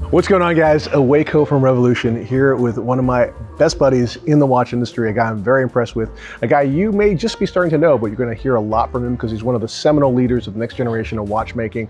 What's going on, guys? Waco from Revolution here with one of my best buddies in the watch industry, a guy I'm very impressed with, a guy you may just be starting to know, but you're going to hear a lot from him because he's one of the seminal leaders of the next generation of watchmaking.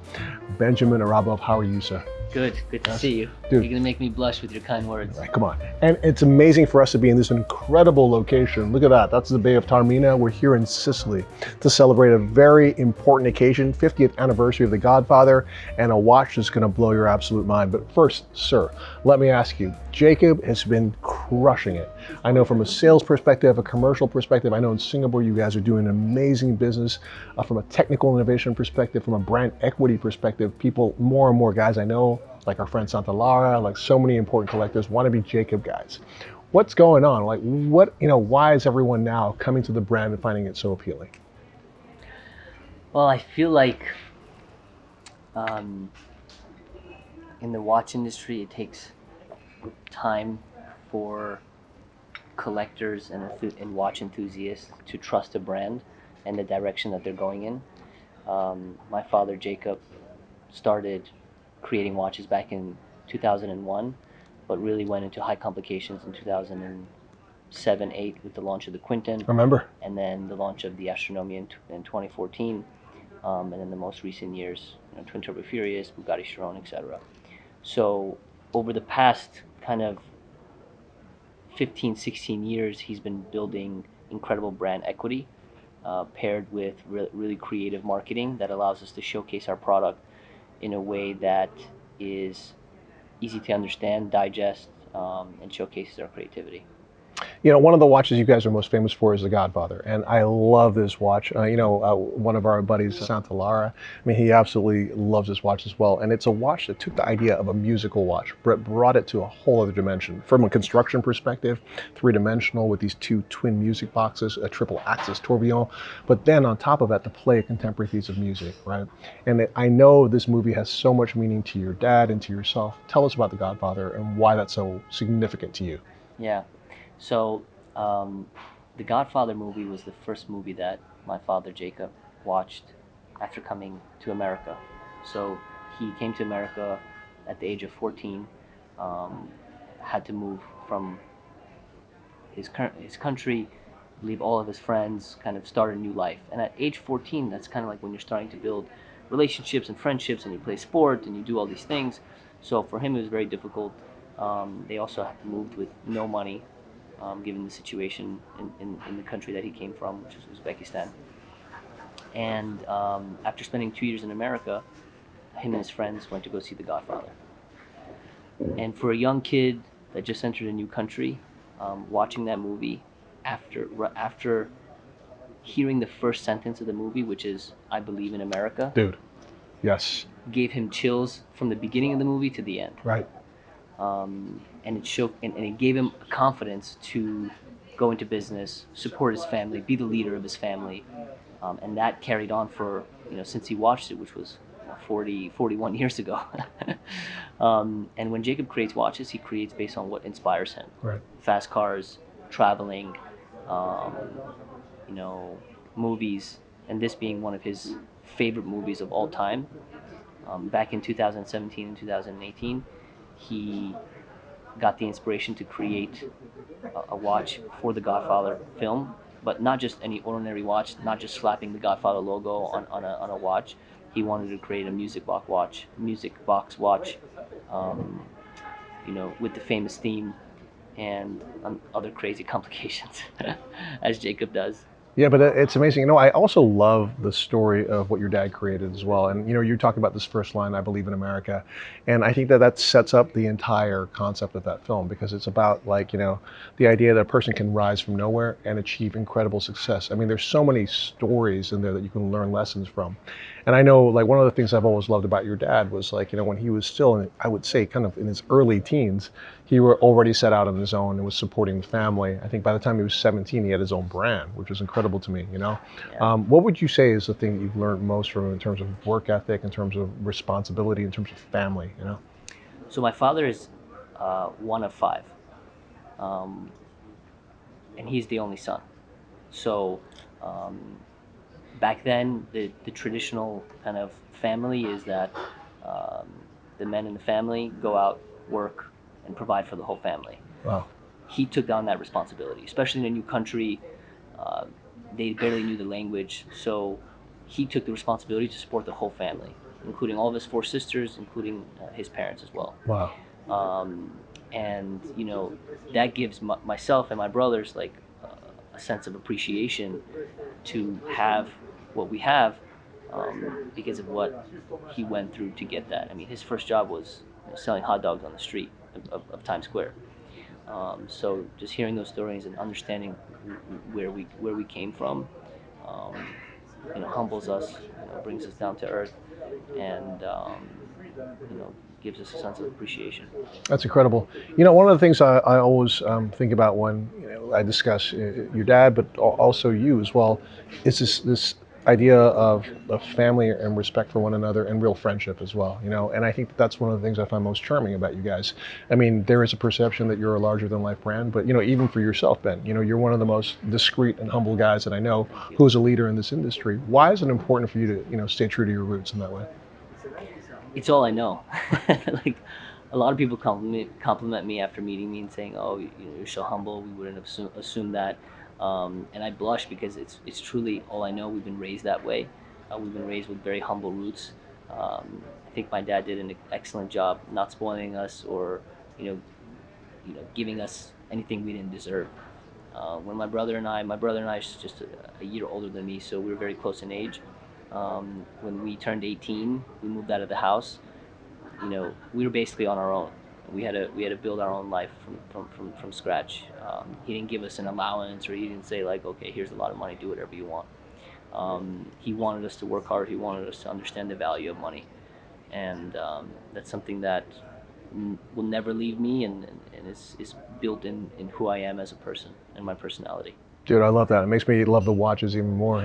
Benjamin Arabov, how are you, sir? Good to see you. Dude. You're gonna make me blush with your kind words. Right, come on. And it's amazing for us to be in this incredible location. Look at that, that's the Bay of Taormina. We're here in Sicily to celebrate a very important occasion, 50th anniversary of The Godfather, and a watch that's gonna blow your absolute mind. But first, sir, let me ask you, Jacob has been crushing it. I know from a sales perspective, a commercial perspective, I know in Singapore you guys are doing an amazing business. From a technical innovation perspective, from a brand equity perspective, people, more and more guys I know, like our friend Santa Lara, like so many important collectors want to be Jacob guys. What's going on? Like what, why is everyone now coming to the brand and finding it so appealing? Well, I feel like in the watch industry, it takes time for collectors and watch enthusiasts to trust a brand and the direction that they're going in. My father, Jacob, started creating watches back in 2001, but really went into high complications in 2007-8 with the launch of the Quinton. Remember? And then the launch of the Astronomia in 2014, and then the most recent years, Twin Turbo Furious, Bugatti Chiron, etc. So over the past kind of 15, 16 years, he's been building incredible brand equity, paired with really creative marketing that allows us to showcase our product in a way that is easy to understand, digest, and showcases our creativity. One of the watches you guys are most famous for is the Godfather, and I love this watch. One of our buddies, Santa Lara, he absolutely loves this watch as well. And it's a watch that took the idea of a musical watch, brought it to a whole other dimension. From a construction perspective, three-dimensional with these two twin music boxes, a triple axis tourbillon, but then on top of that, to play a contemporary piece of music, right? And I know this movie has so much meaning to your dad and to yourself. Tell us about the Godfather and why that's so significant to you. Yeah. So, the Godfather movie was the first movie that my father, Jacob, watched after coming to America. So, he came to America at the age of 14, had to move from his country, leave all of his friends, kind of start a new life. And at age 14, that's kind of like when you're starting to build relationships and friendships, and you play sport and you do all these things. So, for him, it was very difficult. They also had moved with no money. Given the situation in the country that he came from, which is Uzbekistan. And after spending 2 years in America, him and his friends went to go see The Godfather. And for a young kid that just entered a new country, watching that movie, after hearing the first sentence of the movie, which is, "I believe in America." Dude, yes. Gave him chills from the beginning of the movie to the end. Right. And it showed, and it gave him confidence to go into business, support his family, be the leader of his family, and that carried on for since he watched it, which was 41 years ago. And when Jacob creates watches, he creates based on what inspires him. Right. Fast cars, traveling, movies, and this being one of his favorite movies of all time. Back in 2017 and 2018. He got the inspiration to create a watch for the Godfather film, but not just any ordinary watch, not just slapping the Godfather logo on a watch. He wanted to create a music box watch, with the famous theme and other crazy complications, as Jacob does. Yeah, but it's amazing. I also love the story of what your dad created as well. And, you're talking about this first line, "I believe in America." And I think that sets up the entire concept of that film, because it's about the idea that a person can rise from nowhere and achieve incredible success. There's so many stories in there that you can learn lessons from. And I know one of the things I've always loved about your dad was when he was still, I would say kind of in his early teens, he were already set out on his own and was supporting the family. I think by the time he was 17, he had his own brand, which was incredible to me, Yeah. What would you say is the thing that you've learned most from him in terms of work ethic, in terms of responsibility, in terms of family, So my father is one of five, and he's the only son. So back then, the traditional kind of family is that the men in the family go out, work, and provide for the whole family. Wow. He took on that responsibility, especially in a new country. Uh, they barely knew the language, so he took the responsibility to support the whole family, including all of his 4 sisters, including his parents as well. Wow. And that gives myself and my brothers like a sense of appreciation to have what we have, because of what he went through to get that. I mean, his first job was selling hot dogs on the street of Times Square. So just hearing those stories and understanding where we came from, um, humbles us, brings us down to earth, and gives us a sense of appreciation. That's incredible. One of the things I always think about when I discuss your dad, but also you as well, is this idea of family and respect for one another and real friendship as well. And I think that's one of the things I find most charming about you guys. I mean, there is a perception that you're a larger than life brand, but even for yourself, Ben, you're one of the most discreet and humble guys that I know who is a leader in this industry. Why is it important for you to stay true to your roots in that way? It's all I know. Like, a lot of people compliment me after meeting me and saying, "Oh, you're so humble. We wouldn't have assumed that." And I blush because it's truly all I know. We've been raised that way. We've been raised with very humble roots. I think my dad did an excellent job not spoiling us or you know giving us anything we didn't deserve. When my brother and I is just a year older than me, so we were very close in age. When we turned 18, we moved out of the house. We were basically on our own. We had to build our own life from scratch. He didn't give us an allowance, or he didn't say like, okay, here's a lot of money, do whatever you want. He wanted us to work hard. He wanted us to understand the value of money, and that's something that will never leave me, and is built in who I am as a person and my personality. Dude, I love that. It makes me love the watches even more.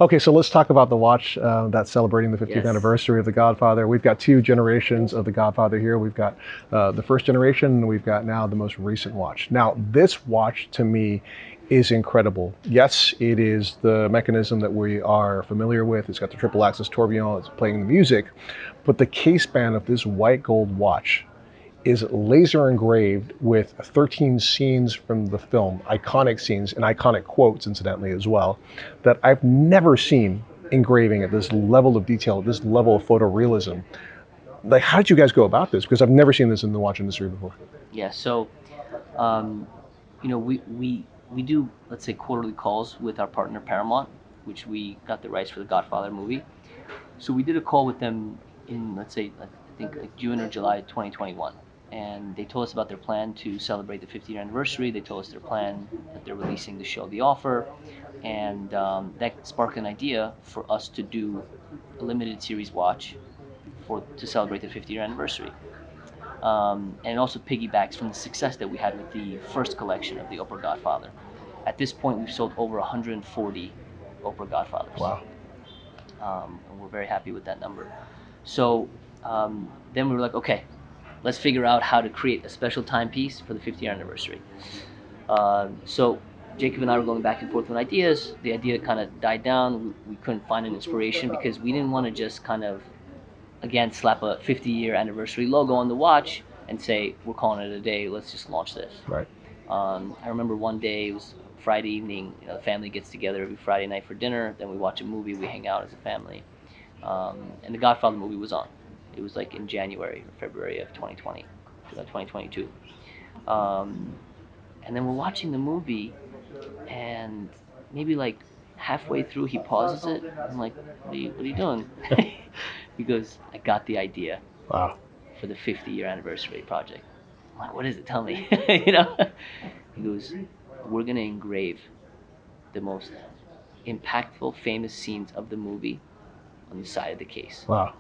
Okay, so let's talk about the watch that's celebrating the 50th Yes. anniversary of The Godfather. We've got 2 generations of The Godfather here. We've got the first generation, and we've got now the most recent watch. Now, this watch to me is incredible. Yes, it is the mechanism that we are familiar with. It's got the triple axis tourbillon. It's playing the music, but the case band of this white gold watch is laser engraved with 13 scenes from the film, iconic scenes and iconic quotes, incidentally, as well, that I've never seen engraving at this level of detail, this level of photorealism. Like, how did you guys go about this? Because I've never seen this in the watch industry before. Yeah. So, we do, let's say, quarterly calls with our partner Paramount, which we got the rights for the Godfather movie. So we did a call with them in, let's say, I think like June or July 2021. And they told us about their plan to celebrate the 50th anniversary. They told us their plan that they're releasing the show The Offer, and that sparked an idea for us to do a limited series watch to celebrate the 50th anniversary. And it also piggybacks from the success that we had with the first collection of the Opera Godfather. At this point, we've sold over 140 Opera Godfathers. Wow. And we're very happy with that number. So then we were like, okay, let's figure out how to create a special timepiece for the 50th anniversary. So Jacob and I were going back and forth with ideas. The idea kind of died down. We couldn't find an inspiration because we didn't want to just kind of, again, slap a 50-year anniversary logo on the watch and say, we're calling it a day, let's just launch this. Right. I remember one day, it was Friday evening, the family gets together every Friday night for dinner, then we watch a movie, we hang out as a family. And the Godfather movie was on. It was like in January or February of 2022. And then we're watching the movie, and maybe like halfway through he pauses it. I'm like, what are you doing? He goes, I got the idea. Wow. For the 50-year anniversary project. I'm like, what is it? Tell me. He goes, we're going to engrave the most impactful, famous scenes of the movie on the side of the case. Wow.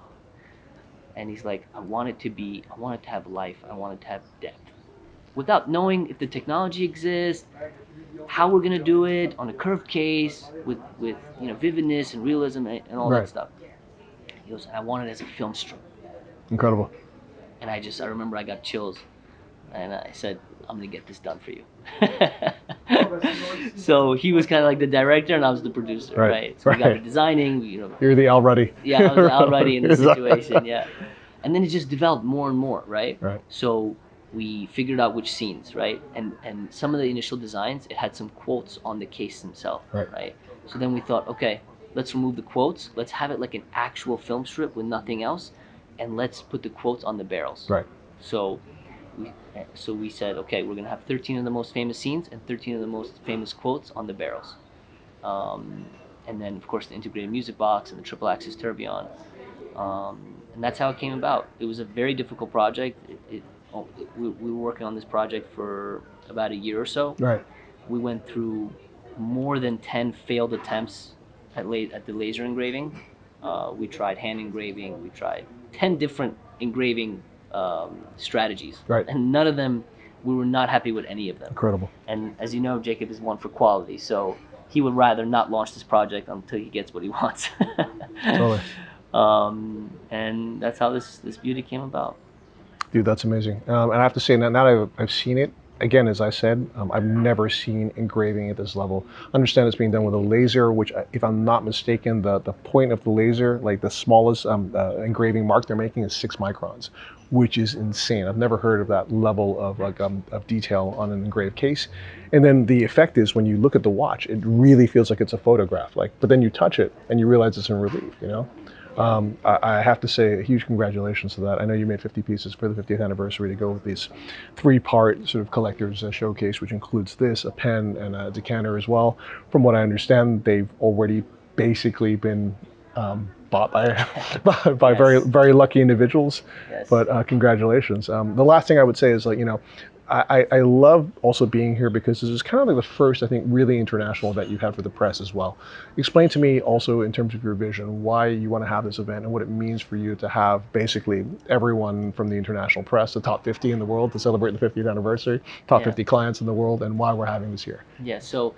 And he's like, I want it to have life. I want it to have depth. Without knowing if the technology exists, how we're going to do it on a curved case with vividness and realism and all Right. that stuff. He goes, I want it as a film strip. Incredible. And I remember I got chills, and I said, I'm gonna get this done for you. So he was kind of like the director, and I was the producer, right? So we got the designing, You're the Al Ruddy. Yeah, I was already in the situation, yeah. And then it just developed more and more, right? Right. So we figured out which scenes, right? And some of the initial designs, it had some quotes on the case themselves, Right. right? So then we thought, okay, let's remove the quotes. Let's have it like an actual film strip with nothing else, and let's put the quotes on the barrels. Right. So we said, okay, we're gonna have 13 of the most famous scenes and 13 of the most famous quotes on the barrels. And then of course the integrated music box and the triple axis tourbillon. And that's how it came about. It was a very difficult project. We were working on this project for about a year or so. Right. We went through more than 10 failed attempts at the laser engraving. We tried hand engraving. We tried 10 different engraving strategies. Right. And none of them, we were not happy with any of them. Incredible. And as you know, Jacob is one for quality. So he would rather not launch this project until he gets what he wants. Totally. And that's how this beauty came about. Dude, that's amazing. And I have to say, now that I've seen it, again, as I said, I've never seen engraving at this level. Understand it's being done with a laser, which, if I'm not mistaken, the point of the laser, like the smallest engraving mark they're making is 6 microns, which is insane. I've never heard of that level of of detail on an engraved case. And then the effect is when you look at the watch, it really feels like it's a photograph. But then you touch it and you realize it's in relief. You know. I have to say a huge congratulations to that. I know you made 50 pieces for the 50th anniversary to go with this 3-part sort of collector's showcase, which includes this, a pen, and a decanter as well. From what I understand, they've already basically been bought by Yes. very, very lucky individuals. Yes. But congratulations. The last thing I would say is, I love also being here because this is kind of like the first, I think, really international event you've had for the press as well. Explain to me also, in terms of your vision, why you want to have this event and what it means for you to have basically everyone from the international press, the top 50 in the world, to celebrate the 50th anniversary, top 50 clients in the world, and why we're having this year. Yeah, so,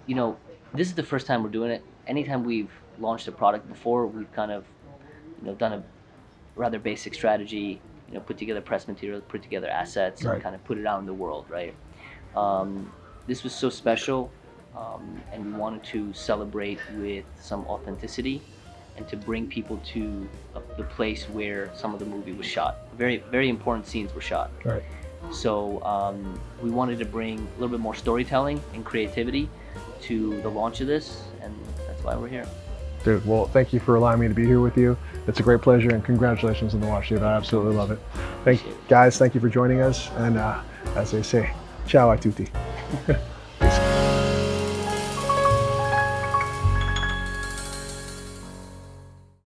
this is the first time we're doing it. Anytime we've launched a product before, we've kind of, done a rather basic strategy, put together press material, put together assets, Right. and kind of put it out in the world, right? This was so special, and we wanted to celebrate with some authenticity and to bring people to the place where some of the movie was shot. Very, very important scenes were shot. Right. So we wanted to bring a little bit more storytelling and creativity to the launch of this, and that's why we're here. Dude, well, thank you for allowing me to be here with you. It's a great pleasure, and congratulations on the watch, dude. I absolutely love it. Appreciate it. Guys, thank you for joining us, and as they say, ciao a tutti.